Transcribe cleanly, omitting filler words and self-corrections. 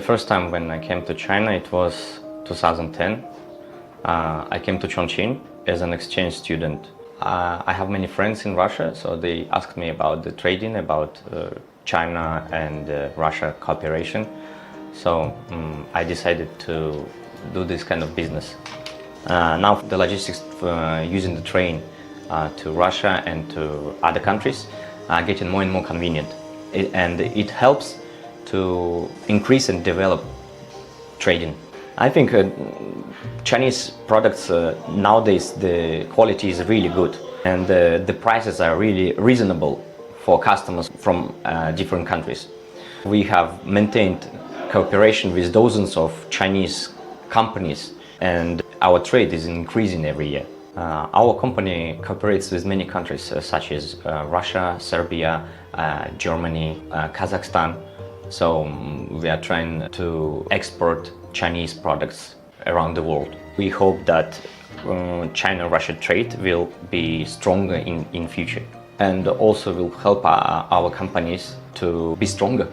first time when I came to China, it was 2010. I came to Chongqing as an exchange student. I have many friends in Russia, so they asked me about the trading, about China and Russia cooperation. So I decided to do this kind of business. Now the logistics using the train to Russia and to other countries are getting more and more convenient. And it helps to increase and develop trading. I think Chinese products nowadays, the quality is really good and the prices are really reasonable for customers from different countries. We have maintained cooperation with dozens of Chinese companies and our trade is increasing every year. Our company cooperates with many countries such as Russia, Serbia, Germany, Kazakhstan. So we are trying to export Chinese products around the world. We hope that China-Russia trade will be stronger in future and also will help our companies to be stronger.